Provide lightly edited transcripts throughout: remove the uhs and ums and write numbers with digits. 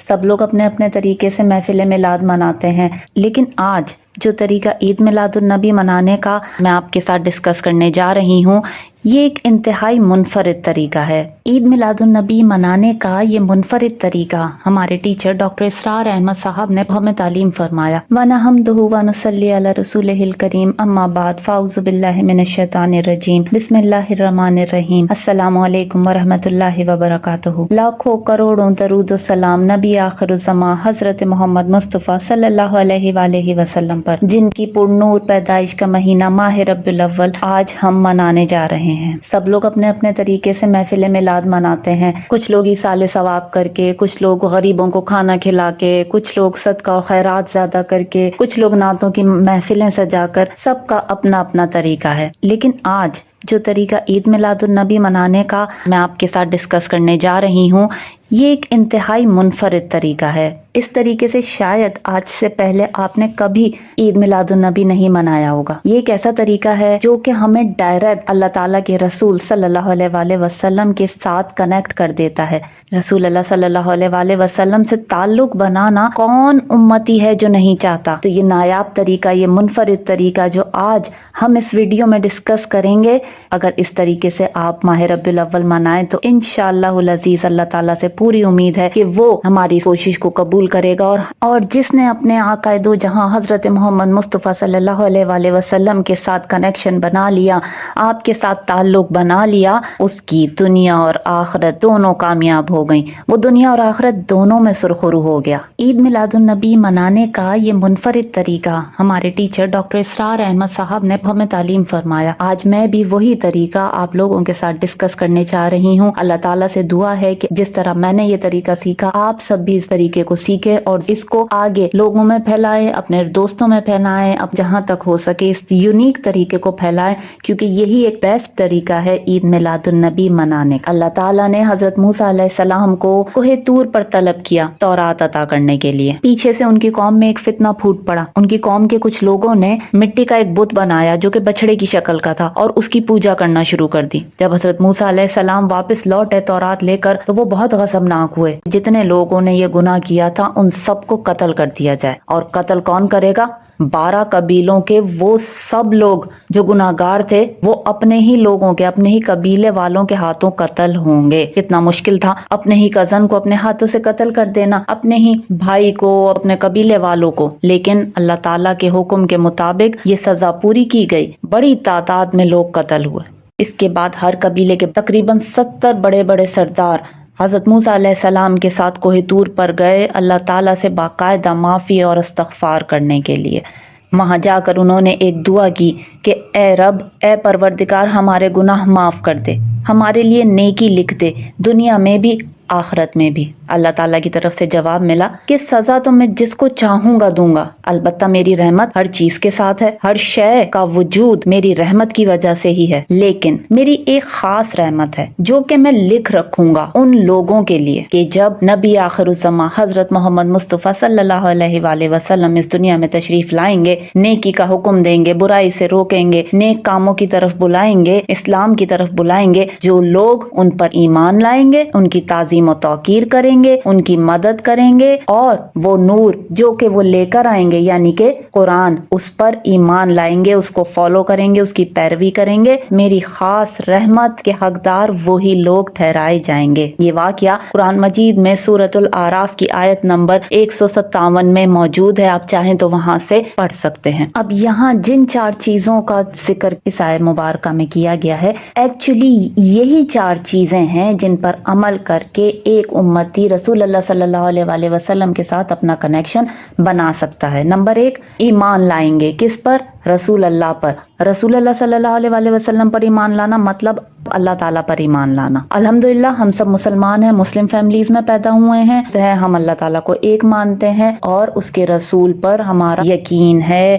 سب لوگ اپنے اپنے طریقے سے محفل میلاد مناتے ہیں، لیکن آج جو طریقہ عید میلاد النبی منانے کا میں آپ کے ساتھ ڈسکس کرنے جا رہی ہوں، یہ ایک انتہائی منفرد طریقہ ہے۔ عید میلاد النبی منانے کا یہ منفرد طریقہ ہمارے ٹیچر ڈاکٹر اسرار احمد صاحب نے ہمیں تعلیم فرمایا۔ وَنَحْمِدُهُ وَنُصَلِّي عَلَى رَسُولِهِ الْكَرِيمِ أَمَّا بَعْدُ فَأَعُوذُ بِاللَّهِ مِنَ الشَّيْطَانِ الرَّجِيمِ بسم اللہ الرحمن الرحیم۔ السلام علیکم ورحمۃ اللہ وبرکاتہ۔ لاکھوں کروڑوں درود و سلام نبی آخر الزماں حضرت محمد مصطفیٰ صلی اللہ علیہ وآلہ وسلم پر، جن کی پرنور پیدائش کا مہینہ ماہ ربیع الاول آج ہم منانے جا رہے ہیں۔ سب لوگ اپنے اپنے طریقے سے محفل میلاد مناتے ہیں، کچھ لوگ ایصال ثواب کر کے، کچھ لوگ غریبوں کو کھانا کھلا کے، کچھ لوگ صدقہ و خیرات زیادہ کر کے، کچھ لوگ نعتوں کی محفلیں سجا کر، سب کا اپنا اپنا طریقہ ہے۔ لیکن آج جو طریقہ عید میلاد النبی منانے کا میں آپ کے ساتھ ڈسکس کرنے جا رہی ہوں، یہ ایک انتہائی منفرد طریقہ ہے۔ اس طریقے سے شاید آج سے پہلے آپ نے کبھی عید میلاد النبی نہیں منایا ہوگا۔ یہ ایک ایسا طریقہ ہے جو کہ ہمیں ڈائریکٹ اللہ تعالیٰ کے رسول صلی اللہ علیہ وآلہ وسلم کے ساتھ کنیکٹ کر دیتا ہے۔ رسول اللہ صلی اللہ علیہ وآلہ وسلم سے تعلق بنانا کون امتی ہے جو نہیں چاہتا؟ تو یہ نایاب طریقہ، یہ منفرد طریقہ جو آج ہم اس ویڈیو میں ڈسکس کریں گے، اگر اس طریقے سے آپ ماہ ربیع الاول منائیں تو انشاءاللہ العزیز اللہ تعالیٰ سے پوری امید ہے کہ وہ ہماری کوشش کو قبول کرے گا، اور جس نے اپنے آقا دو جہاں حضرت محمد مصطفیٰ صلی اللہ علیہ وآلہ وسلم کے ساتھ کنیکشن بنا لیا، آپ کے ساتھ تعلق بنا لیا، اس کی دنیا اور آخرت دونوں کامیاب ہو گئیں، وہ دنیا اور آخرت دونوں میں سرخرو ہو گیا۔ عید میلاد النبی منانے کا یہ منفرد طریقہ ہمارے ٹیچر ڈاکٹر اسرار احمد صاحب نے ہمیں تعلیم فرمایا۔ آج میں بھی وہی طریقہ آپ لوگوں کے ساتھ ڈسکس کرنے چاہ رہی ہوں۔ اللہ تعالیٰ سے دعا ہے کہ جس طرح میں نے یہ طریقہ سیکھا، آپ سب بھی اس طریقے کو سیکھیں اور اس کو آگے لوگوں میں پھیلائیں، اپنے دوستوں میں پھیلائیں، اب جہاں تک ہو سکے اس یونیک طریقے کو پھیلائیں، کیونکہ یہی ایک بیسٹ طریقہ ہے عید میلاد النبی منانے کا۔ اللہ تعالیٰ نے حضرت موسیٰ علیہ السلام کو کوہ طور پر طلب کیا تورات عطا کرنے کے لیے۔ پیچھے سے ان کی قوم میں ایک فتنہ پھوٹ پڑا۔ ان کی قوم کے کچھ لوگوں نے مٹی کا ایک بت بنایا جو کہ بچڑے کی شکل کا تھا، اور اس کی پوجا کرنا شروع کر دی۔ جب حضرت موسیٰ علیہ السلام واپس لوٹے تورات لے کر، تو وہ بہت غضبناک ہوئے۔ جتنے لوگوں نے یہ گناہ کیا تھا ان سب کو قتل کر دیا جائے، اور قتل کون کرے گا؟ 12 قبیلوں کے وہ سب لوگ جو گناہگار تھے، وہ اپنے ہی لوگوں کے، اپنے ہی قبیلے والوں کے ہاتھوں قتل ہوں گے۔ کتنا مشکل تھا اپنے ہی کزن کو اپنے ہاتھوں سے قتل کر دینا، اپنے ہی بھائی کو، اپنے قبیلے والوں کو، لیکن اللہ تعالیٰ کے حکم کے مطابق یہ سزا پوری کی گئی، بڑی تعداد میں لوگ قتل ہوئے۔ اس کے بعد ہر قبیلے کے تقریباً 70 بڑے بڑے سردار حضرت موسیٰ علیہ السلام کے ساتھ کوہ طور پر گئے اللہ تعالیٰ سے باقاعدہ معافی اور استغفار کرنے کے لیے۔ وہاں جا کر انہوں نے ایک دعا کی کہ اے رب، اے پروردگار، ہمارے گناہ معاف کر دے، ہمارے لیے نیکی لکھ دے، دنیا میں بھی آخرت میں بھی۔ اللہ تعالیٰ کی طرف سے جواب ملا کہ سزا تو میں جس کو چاہوں گا دوں گا، البتہ میری رحمت ہر چیز کے ساتھ ہے، ہر شے کا وجود میری رحمت کی وجہ سے ہی ہے، لیکن میری ایک خاص رحمت ہے جو کہ میں لکھ رکھوں گا ان لوگوں کے لیے کہ جب نبی آخر الزماں حضرت محمد مصطفیٰ صلی اللہ علیہ وآلہ وسلم اس دنیا میں تشریف لائیں گے، نیکی کا حکم دیں گے، برائی سے روکیں گے، نیک کاموں کی طرف بلائیں گے، اسلام کی طرف بلائیں گے، جو لوگ ان پر ایمان لائیں گے، ان کی تعظیم و توقیر کریں گے، ان کی مدد کریں گے، اور وہ نور جو کہ وہ لے کر آئیں گے یعنی کہ قرآن، اس پر ایمان لائیں گے، اس کو فالو کریں گے، اس کی پیروی کریں گے، میری خاص رحمت کے حقدار وہی لوگ ٹھہرائے جائیں گے۔ یہ واقعہ قرآن مجید میں سورۃ الاعراف کی آیت نمبر 157 میں موجود ہے، آپ چاہیں تو وہاں سے پڑھ سکتے ہیں۔ اب یہاں جن 4 چیزوں کا ذکر اس آیت مبارکہ میں کیا گیا ہے، ایکچولی یہی 4 چیزیں ہیں جن پر عمل کر کے ایک امتی رسول اللہ صلی اللہ علیہ وآلہ وسلم کے ساتھ اپنا کنیکشن بنا سکتا ہے۔ نمبر 1، ایمان لائیں گے، کس پر؟ رسول اللہ پر۔ رسول اللہ صلی اللہ علیہ وآلہ وسلم پر ایمان لانا مطلب اللہ تعالیٰ پر ایمان لانا۔ الحمدللہ ہم سب مسلمان ہیں، مسلم فیملیز میں پیدا ہوئے ہیں، ہم اللہ تعالیٰ کو ایک مانتے ہیں اور اس کے رسول پر ہمارا یقین ہے،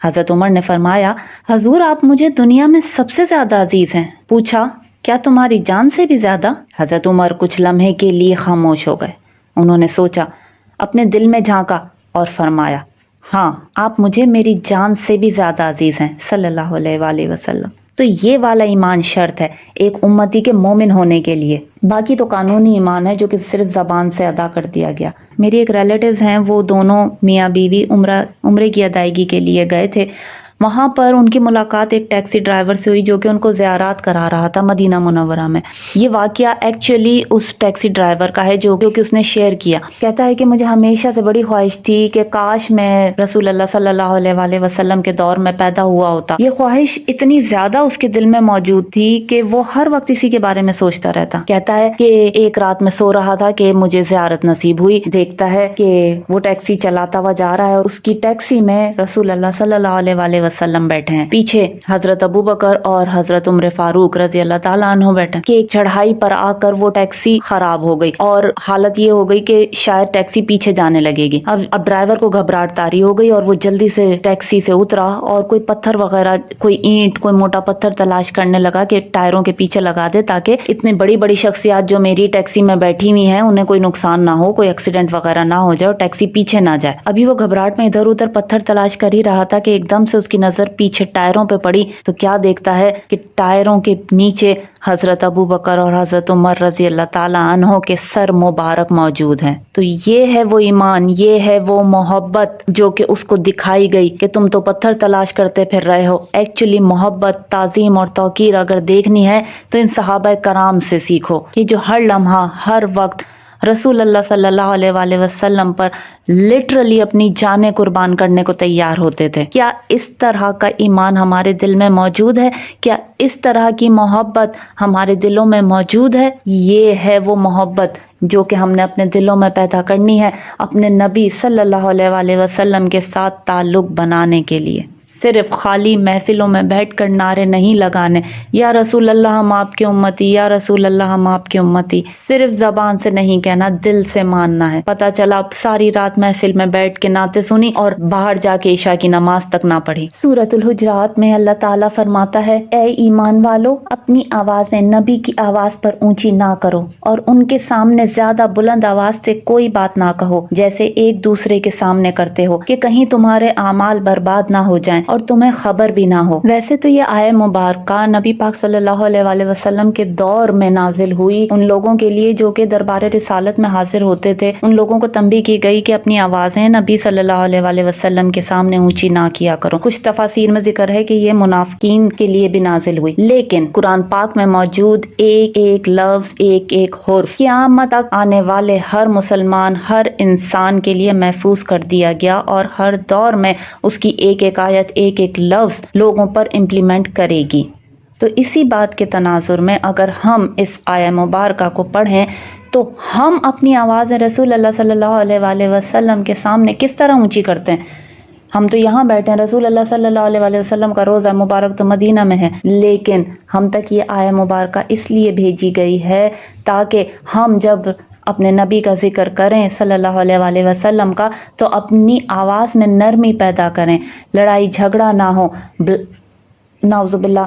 حضرت عمر نے فرمایا حضور آپ مجھے دنیا میں سب سے زیادہ عزیز ہیں۔ پوچھا کیا تمہاری جان سے بھی زیادہ؟ حضرت عمر کچھ لمحے کے لیے خاموش ہو گئے۔ انہوں نے سوچا، اپنے دل میں جھانکا اور فرمایا ہاں آپ مجھے میری جان سے بھی زیادہ عزیز ہیں صلی اللہ علیہ وآلہ وسلم۔ تو یہ والا ایمان شرط ہے ایک امتی کے مومن ہونے کے لیے۔ باقی تو قانونی ایمان ہے جو کہ صرف زبان سے ادا کر دیا گیا۔ میری ایک ریلیٹیوز ہیں، وہ دونوں میاں بیوی عمرے کی ادائیگی کے لیے گئے تھے۔ وہاں پر ان کی ملاقات ایک ٹیکسی ڈرائیور سے ہوئی جو کہ ان کو زیارات کرا رہا تھا مدینہ منورہ میں۔ یہ واقعہ ایکچولی اس ٹیکسی ڈرائیور کا ہے جو کہ اس نے شیئر کیا۔ کہتا ہے کہ مجھے ہمیشہ سے بڑی خواہش تھی کہ کاش میں رسول اللہ صلی اللہ علیہ وآلہ وسلم کے دور میں پیدا ہوا ہوتا۔ یہ خواہش اتنی زیادہ اس کے دل میں موجود تھی کہ وہ ہر وقت اسی کے بارے میں سوچتا رہتا۔ کہتا ہے کہ ایک رات میں سو رہا تھا کہ مجھے زیارت نصیب ہوئی۔ دیکھتا ہے کہ وہ ٹیکسی چلاتا ہوا جا رہا ہے اور اس کی ٹیکسی میں رسول اللہ صلی اللہ علیہ وآلہ وسلم بیٹھے ہیں، پیچھے حضرت ابو بکر اور حضرت عمر فاروق رضی اللہ تعالیٰ عنہ بیٹھے کہ ایک چڑھائی پر آ کر وہ ٹیکسی خراب ہو گئی اور حالت یہ ہو گئی کہ شاید ٹیکسی پیچھے جانے لگے گی۔ اب ڈرائیور کو گھبراہٹ طاری ہو گئی اور وہ جلدی سے ٹیکسی سے اترا اور کوئی پتھر وغیرہ، کوئی اینٹ، کوئی موٹا پتھر تلاش کرنے لگا کہ ٹائروں کے پیچھے لگا دے تاکہ اتنی بڑی بڑی شخصیات جو میری ٹیکسی میں بیٹھی ہوئی ہیں انہیں کوئی نقصان نہ ہو، کوئی ایکسیڈنٹ وغیرہ نہ ہو جائے اور ٹیکسی پیچھے نہ جائے۔ ابھی وہ گھبراہٹ میں ادھر ادھر پتھر تلاش کر ہی رہا تھا کہ ایک دم سے اس کی نظر پیچھے ٹائروں پہ پڑی تو کیا دیکھتا ہے کہ ٹائروں کے نیچے حضرت ابو بکر اور حضرت عمر رضی اللہ تعالیٰ عنہ کے سر مبارک موجود ہیں۔ تو یہ ہے وہ ایمان، یہ ہے وہ محبت جو کہ اس کو دکھائی گئی کہ تم تو پتھر تلاش کرتے پھر رہے ہو۔ ایکچولی محبت، تعظیم اور توقیر اگر دیکھنی ہے تو ان صحابہ کرام سے سیکھو کہ جو ہر لمحہ ہر وقت رسول اللہ صلی اللہ علیہ وآلہ وسلم پر لٹرلی اپنی جانیں قربان کرنے کو تیار ہوتے تھے۔ کیا اس طرح کا ایمان ہمارے دل میں موجود ہے؟ کیا اس طرح کی محبت ہمارے دلوں میں موجود ہے؟ یہ ہے وہ محبت جو کہ ہم نے اپنے دلوں میں پیدا کرنی ہے اپنے نبی صلی اللہ علیہ وآلہ وسلم کے ساتھ تعلق بنانے کے لیے۔ صرف خالی محفلوں میں بیٹھ کر نعرے نہیں لگانے، یا رسول اللہ ہم آپ کے امتی، یا رسول اللہ ہم آپ کے امتی، صرف زبان سے نہیں کہنا، دل سے ماننا ہے۔ پتہ چلا ساری رات محفل میں بیٹھ کے نعتیں سنی اور باہر جا کے عشاء کی نماز تک نہ پڑھی۔ سورۃ الحجرات میں اللہ تعالیٰ فرماتا ہے اے ایمان والو اپنی آوازیں نبی کی آواز پر اونچی نہ کرو اور ان کے سامنے زیادہ بلند آواز سے کوئی بات نہ کہو جیسے ایک دوسرے کے سامنے کرتے ہو کہ کہیں تمہارے اعمال برباد نہ ہو جائیں اور تمہیں خبر بھی نہ ہو۔ ویسے تو یہ آیت مبارکہ نبی پاک صلی اللہ علیہ وآلہ وسلم کے دور میں نازل ہوئی، ان لوگوں کے لیے جو کہ دربار رسالت میں حاضر ہوتے تھے، ان لوگوں کو تنبیہ کی گئی کہ اپنی آوازیں نبی صلی اللہ علیہ وآلہ وسلم کے سامنے اونچی نہ کیا کرو۔ کچھ تفاسیر میں ذکر ہے کہ یہ منافقین کے لیے بھی نازل ہوئی، لیکن قرآن پاک میں موجود ایک ایک لفظ، ایک ایک حرف قیامت تک آنے والے ہر مسلمان، ہر انسان کے لیے محفوظ کر دیا گیا اور ہر دور میں اس کی ایک ایک آیت، ایک ایک لفظ لوگوں پر امپلیمنٹ کرے گی۔ تو اسی بات کے تناظر میں اگر ہم اس آیہ مبارکہ کو پڑھیں تو ہم اپنی آواز رسول اللہ صلی اللہ علیہ وآلہ وسلم کے سامنے کس طرح اونچی کرتے ہیں؟ ہم تو یہاں بیٹھے ہیں، رسول اللہ صلی اللہ علیہ وآلہ وسلم کا روضہ مبارک تو مدینہ میں ہے، لیکن ہم تک یہ آیہ مبارکہ اس لیے بھیجی گئی ہے تاکہ ہم جب اپنے نبی کا ذکر کریں صلی اللہ علیہ وآلہ وسلم کا تو اپنی آواز میں نرمی پیدا کریں، لڑائی جھگڑا نہ ہو۔ نعوذ باللہ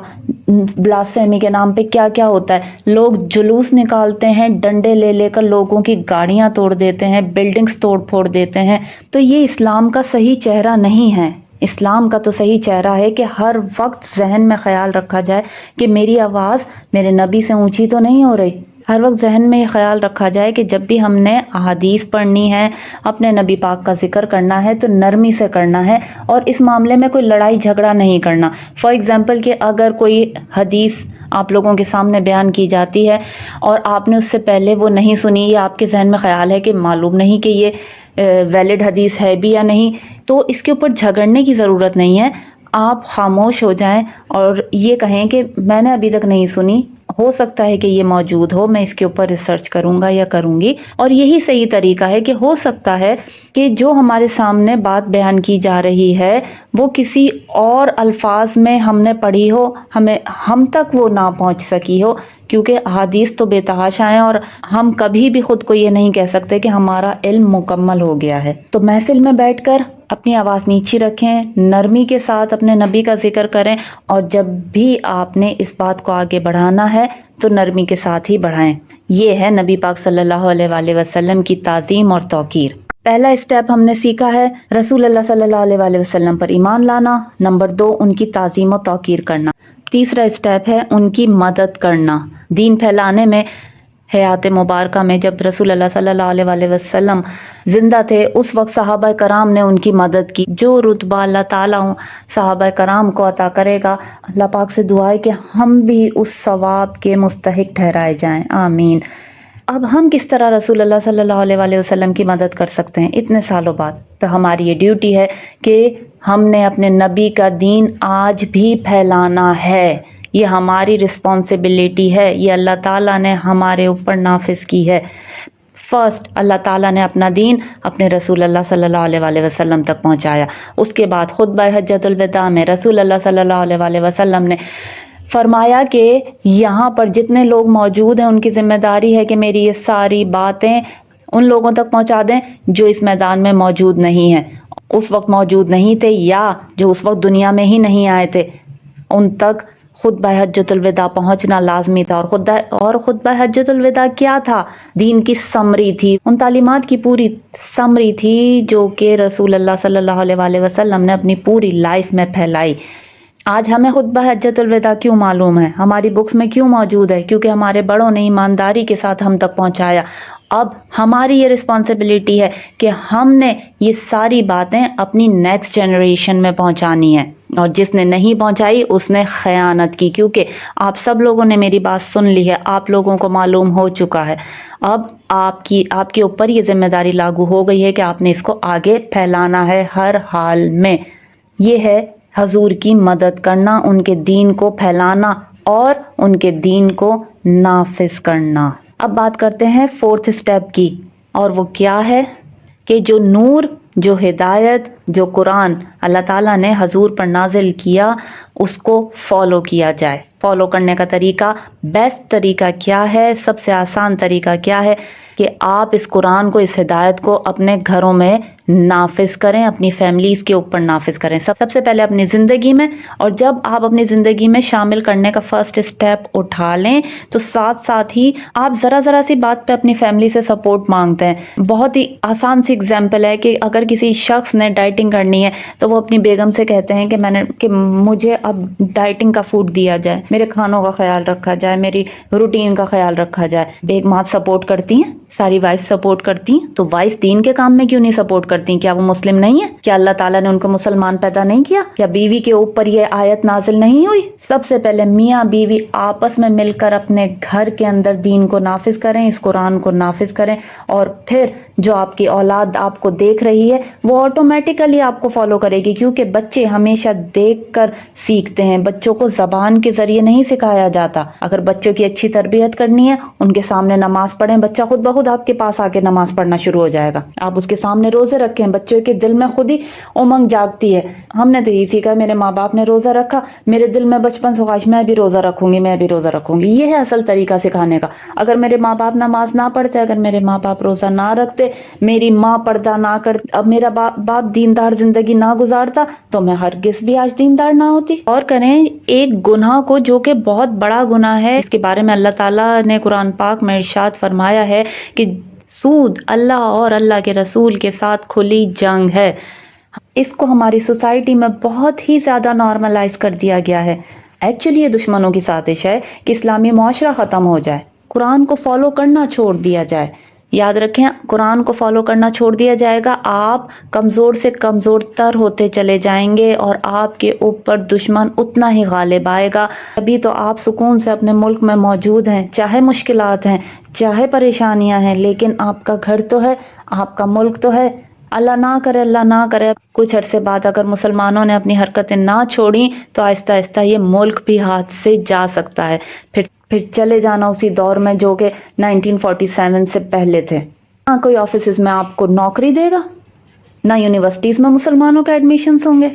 بلاسفیمی کے نام پہ کیا کیا ہوتا ہے، لوگ جلوس نکالتے ہیں، ڈنڈے لے لے کر لوگوں کی گاڑیاں توڑ دیتے ہیں، بلڈنگز توڑ پھوڑ دیتے ہیں۔ تو یہ اسلام کا صحیح چہرہ نہیں ہے۔ اسلام کا تو صحیح چہرہ ہے کہ ہر وقت ذہن میں خیال رکھا جائے کہ میری آواز میرے نبی سے اونچی تو نہیں ہو رہی۔ ہر وقت ذہن میں یہ خیال رکھا جائے کہ جب بھی ہم نے احادیث پڑھنی ہے، اپنے نبی پاک کا ذکر کرنا ہے تو نرمی سے کرنا ہے اور اس معاملے میں کوئی لڑائی جھگڑا نہیں کرنا۔ فار ایگزامپل کہ اگر کوئی حدیث آپ لوگوں کے سامنے بیان کی جاتی ہے اور آپ نے اس سے پہلے وہ نہیں سنی یا آپ کے ذہن میں خیال ہے کہ معلوم نہیں کہ یہ ویلڈ حدیث ہے بھی یا نہیں، تو اس کے اوپر جھگڑنے کی ضرورت نہیں ہے۔ آپ خاموش ہو جائیں اور یہ کہیں کہ میں نے ابھی تک نہیں سنی، ہو سکتا ہے کہ یہ موجود ہو، میں اس کے اوپر ریسرچ کروں گا یا کروں گی۔ اور یہی صحیح طریقہ ہے کہ ہو سکتا ہے کہ جو ہمارے سامنے بات بیان کی جا رہی ہے وہ کسی اور الفاظ میں ہم نے پڑھی ہو، ہم تک وہ نہ پہنچ سکی ہو، کیونکہ احادیث تو بے تحاشا ہیں اور ہم کبھی بھی خود کو یہ نہیں کہہ سکتے کہ ہمارا علم مکمل ہو گیا ہے۔ تو محفل میں بیٹھ کر اپنی آواز نیچی رکھیں، نرمی کے ساتھ اپنے نبی کا ذکر کریں، اور جب بھی آپ نے اس بات کو آگے بڑھانا ہے تو نرمی کے ساتھ ہی بڑھائیں۔ یہ ہے نبی پاک صلی اللہ علیہ وآلہ وسلم کی تعظیم اور توقیر۔ پہلا اسٹیپ ہم نے سیکھا ہے رسول اللہ صلی اللہ علیہ وآلہ وسلم پر ایمان لانا۔ نمبر 2، ان کی تعظیم و توقیر کرنا۔ تیسرا اسٹیپ ہے ان کی مدد کرنا۔ دین پھیلانے میں حیات مبارکہ میں جب رسول اللہ صلی اللہ علیہ وآلہ وسلم زندہ تھے، اس وقت صحابہ کرام نے ان کی مدد کی۔ جو رتبہ اللہ تعالیٰ صحابہ کرام کو عطا کرے گا، اللہ پاک سے دعا ہے کہ ہم بھی اس ثواب کے مستحق ٹھہرائے جائیں، آمین۔ اب ہم کس طرح رسول اللہ صلی اللہ علیہ وآلہ وسلم کی مدد کر سکتے ہیں اتنے سالوں بعد؟ تو ہماری یہ ڈیوٹی ہے کہ ہم نے اپنے نبی کا دین آج بھی پھیلانا ہے۔ یہ ہماری رسپانسبلٹی ہے، یہ اللہ تعالیٰ نے ہمارے اوپر نافذ کی ہے۔ فرسٹ اللہ تعالیٰ نے اپنا دین اپنے رسول اللہ صلی اللہ علیہ وآلہ وسلم تک پہنچایا۔ اس کے بعد خطبہ حجۃ الوداع میں رسول اللہ صلی اللہ علیہ وآلہ وسلم نے فرمایا کہ یہاں پر جتنے لوگ موجود ہیں ان کی ذمہ داری ہے کہ میری یہ ساری باتیں ان لوگوں تک پہنچا دیں جو اس میدان میں موجود نہیں ہیں، اس وقت موجود نہیں تھے یا جو اس وقت دنیا میں ہی نہیں آئے تھے، ان تک خطبہ حجۃ الوداع پہنچنا لازمی تھا۔ اور خطبہ حجۃ الوداع کیا تھا؟ دین کی سمری تھی، ان تعلیمات کی پوری سمری تھی جو کہ رسول اللہ صلی اللہ علیہ وآلہ وسلم نے اپنی پوری لائف میں پھیلائی۔ آج ہمیں خطبہ حجۃ الوداع کیوں معلوم ہے، ہماری بکس میں کیوں موجود ہے؟ کیونکہ ہمارے بڑوں نے ایمانداری کے ساتھ ہم تک پہنچایا۔ اب ہماری یہ رسپانسبلٹی ہے کہ ہم نے یہ ساری باتیں اپنی نیکسٹ جنریشن میں پہنچانی ہے، اور جس نے نہیں پہنچائی اس نے خیانت کی، کیونکہ آپ سب لوگوں نے میری بات سن لی ہے، آپ لوگوں کو معلوم ہو چکا ہے۔ اب آپ کے اوپر یہ ذمہ داری لاگو ہو گئی ہے کہ آپ نے اس کو آگے پھیلانا ہے ہر حال میں۔ یہ ہے حضور کی مدد کرنا، ان کے دین کو پھیلانا اور ان کے دین کو نافذ کرنا۔ اب بات کرتے ہیں فورتھ اسٹیپ کی، اور وہ کیا ہے کہ جو نور، جو ہدایت، جو قرآن اللہ تعالیٰ نے حضور پر نازل کیا اس کو فالو کیا جائے۔ فالو کرنے کا طریقہ، بیسٹ طریقہ کیا ہے، سب سے آسان طریقہ کیا ہے کہ آپ اس قرآن کو، اس ہدایت کو اپنے گھروں میں نافذ کریں، اپنی فیملیز کے اوپر نافذ کریں، سب سے پہلے اپنی زندگی میں۔ اور جب آپ اپنی زندگی میں شامل کرنے کا فرسٹ اسٹیپ اٹھا لیں تو ساتھ ساتھ ہی آپ ذرا سی بات پہ اپنی فیملی سے سپورٹ مانگتے ہیں۔ بہت ہی آسان سی اگزامپل ہے کہ اگر کسی شخص نے ڈائٹنگ کرنی ہے تو وہ اپنی بیگم سے کہتے ہیں کہ مجھے اب ڈائٹنگ کا فوڈ دیا جائے، میرے کھانوں کا خیال رکھا جائے، میری روٹین کا خیال رکھا جائے۔ بیگمات سپورٹ کرتی ہیں، ساری وائف سپورٹ کرتی ہیں، تو وائف دین کے کام میں کیوں نہیں سپورٹ کرتی؟ کیا وہ مسلم نہیں ہے؟ کیا اللہ تعالیٰ نے ان کو مسلمان پیدا نہیں کیا؟ کیا بیوی کے اوپر یہ آیت نازل نہیں ہوئی؟ سب سے پہلے میاں بیوی آپس میں مل کر اپنے گھر کے اندر دین کو نافذ کریں، اس قرآن کو نافذ کریں، اور پھر جو آپ کی اولاد آپ کو دیکھ رہی ہے وہ آٹومیٹیکلی آپ کو فالو کرے گی، کیونکہ بچے ہمیشہ دیکھ کر سیکھتے ہیں، بچوں کو زبان کے ذریعے نہیں سکھایا جاتا۔ اگر بچوں کی اچھی تربیت کرنی ہے، ان کے سامنے نماز پڑھیں، بچہ خود بخود آپ کے پاس آ کے نماز پڑھنا شروع ہو جائے گا۔ آپ اس کے سامنے روزے رکھیں، بچوں کے دل میں خود ہی امنگ جاگتی ہے۔ ہم نے تو یہی سیکھا، میرے ماں باپ نے روزہ رکھا، میرے دل میں بچپن سے خواہش، میں بھی روزہ رکھوں گی، میں بھی روزہ رکھوں گی۔ یہ ہے اصل طریقہ سکھانے کا۔ اگر میرے ماں باپ نماز نہ پڑھتے، اگر میرے ماں باپ روزہ نہ رکھتے، میری ماں پردہ نہ کرتی، اب میرا باپ دیندار زندگی نہ گزارتا، تو میں ہرگز بھی آج دیندار نہ ہوتی۔ اور کریں ایک گناہ کو جو کہ بہت بڑا گناہ ہے، اس کے بارے میں اللہ تعالیٰ نے قرآن پاک میں ارشاد فرمایا ہے کہ سود اللہ اور اللہ کے رسول کے ساتھ کھلی جنگ ہے۔ اس کو ہماری سوسائٹی میں بہت ہی زیادہ نارملائز کر دیا گیا ہے۔ ایکچولی یہ دشمنوں کی سازش ہے کہ اسلامی معاشرہ ختم ہو جائے، قرآن کو فالو کرنا چھوڑ دیا جائے۔ یاد رکھیں، قرآن کو فالو کرنا چھوڑ دیا جائے گا، آپ کمزور سے کمزور تر ہوتے چلے جائیں گے اور آپ کے اوپر دشمن اتنا ہی غالب آئے گا۔ ابھی تو آپ سکون سے اپنے ملک میں موجود ہیں، چاہے مشکلات ہیں، چاہے پریشانیاں ہیں، لیکن آپ کا گھر تو ہے، آپ کا ملک تو ہے۔ اللہ نہ کرے کچھ عرصے بعد اگر مسلمانوں نے اپنی حرکتیں نہ چھوڑیں تو آہستہ آہستہ یہ ملک بھی ہاتھ سے جا سکتا ہے، پھر چلے جانا اسی دور میں جو کہ 1947 سے پہلے تھے۔ نہ کوئی آفیسز میں آپ کو نوکری دے گا، نہ یونیورسٹیز میں مسلمانوں کے ایڈمیشنز ہوں گے،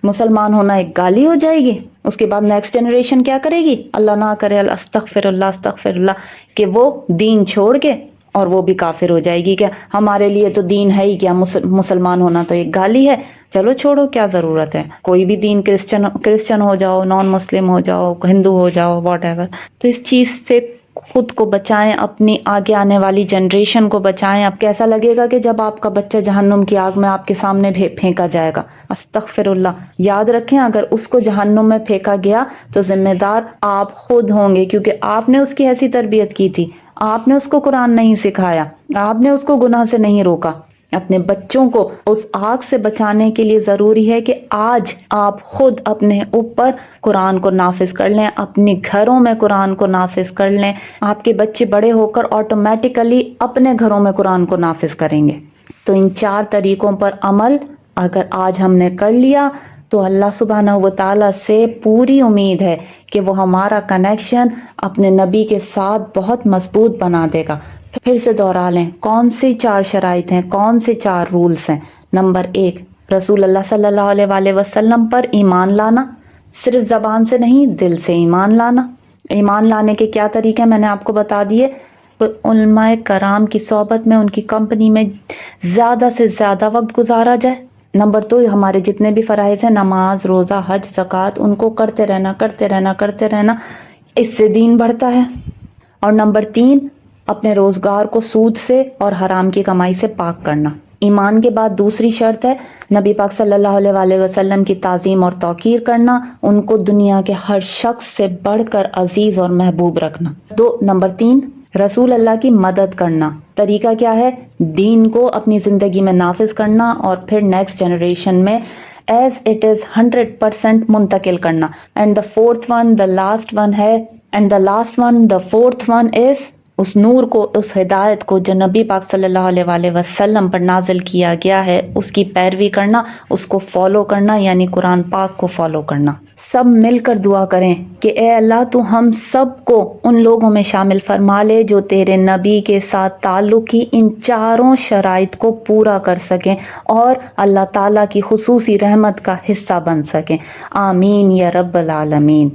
مسلمان ہونا ایک گالی ہو جائے گی، اس کے بعد نیکسٹ جنریشن کیا کرے گی؟ اللہ نہ کرے، استغفر اللہ استغفر اللہ، کہ وہ دین چھوڑ کے اور وہ بھی کافر ہو جائے گی۔ کیا ہمارے لیے تو دین ہے ہی کیا، مسلمان ہونا تو ایک گالی ہے، چلو چھوڑو، کیا ضرورت ہے، کوئی بھی دین، کرسچن ہو جاؤ، نان مسلم ہو جاؤ، ہندو ہو جاؤ، واٹ ایور۔ تو اس چیز سے خود کو بچائیں، اپنی آگے آنے والی جنریشن کو بچائیں۔ اب کیسا لگے گا کہ جب آپ کا بچہ جہنم کی آگ میں آپ کے سامنے پھینکا جائے گا، استغفر اللہ۔ یاد رکھیں، اگر اس کو جہنم میں پھینکا گیا تو ذمہ دار آپ خود ہوں گے، کیونکہ آپ نے اس کی ایسی تربیت کی تھی، آپ نے اس کو قرآن نہیں سکھایا، آپ نے اس کو گناہ سے نہیں روکا۔ اپنے بچوں کو اس آگ سے بچانے کے لیے ضروری ہے کہ آج آپ خود اپنے اوپر قرآن کو نافذ کر لیں، اپنے گھروں میں قرآن کو نافذ کر لیں۔ آپ کے بچے بڑے ہو کر آٹومیٹیکلی اپنے گھروں میں قرآن کو نافذ کریں گے۔ تو ان 4 طریقوں پر عمل اگر آج ہم نے کر لیا تو اللہ سبحانہ و تعالیٰ سے پوری امید ہے کہ وہ ہمارا کنیکشن اپنے نبی کے ساتھ بہت مضبوط بنا دے گا۔ پھر سے دوہرا لیں، کون سی 4 شرائط ہیں، کون سے 4 رولز ہیں؟ نمبر 1، رسول اللہ صلی اللہ علیہ وآلہ وسلم پر ایمان لانا، صرف زبان سے نہیں، دل سے ایمان لانا۔ ایمان لانے کے کیا طریقے میں نے آپ کو بتا دیے۔ علماء کرام کی صحبت میں، ان کی کمپنی میں زیادہ سے زیادہ وقت گزارا جائے۔ نمبر 2، ہمارے جتنے بھی فرائض ہیں، نماز، روزہ، حج، زکوٰۃ، ان کو کرتے رہنا، اس سے دین بڑھتا ہے۔ اور نمبر 3، اپنے روزگار کو سود سے اور حرام کی کمائی سے پاک کرنا۔ ایمان کے بعد دوسری شرط ہے نبی پاک صلی اللہ علیہ وآلہ وسلم کی تعظیم اور توقیر کرنا، ان کو دنیا کے ہر شخص سے بڑھ کر عزیز اور محبوب رکھنا۔ نمبر 3، رسول اللہ کی مدد کرنا۔ طریقہ کیا ہے؟ دین کو اپنی زندگی میں نافذ کرنا اور پھر نیکسٹ جنریشن میں ایز اٹ از 100% منتقل کرنا۔ And the fourth one is اس نور کو، اس ہدایت کو جو نبی پاک صلی اللہ علیہ وآلہ وسلم پر نازل کیا گیا ہے، اس کی پیروی کرنا، اس کو فالو کرنا، یعنی قرآن پاک کو فالو کرنا۔ سب مل کر دعا کریں کہ اے اللہ تو ہم سب کو ان لوگوں میں شامل فرما لے جو تیرے نبی کے ساتھ تعلق کی ان 4 شرائط کو پورا کر سکیں اور اللہ تعالیٰ کی خصوصی رحمت کا حصہ بن سکیں۔ آمین یا رب العالمین۔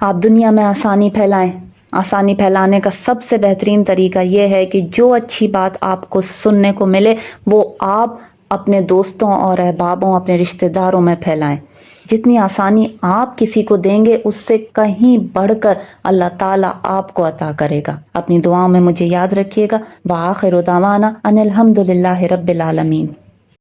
آپ دنیا میں آسانی پھیلائیں۔ آسانی پھیلانے کا سب سے بہترین طریقہ یہ ہے کہ جو اچھی بات آپ کو سننے کو ملے وہ آپ اپنے دوستوں اور احبابوں، اپنے رشتہ داروں میں پھیلائیں۔ جتنی آسانی آپ کسی کو دیں گے اس سے کہیں بڑھ کر اللہ تعالیٰ آپ کو عطا کرے گا۔ اپنی دعاؤں میں مجھے یاد رکھیے گا۔ وآخر دعوانا ان الحمد للہ رب العالمین۔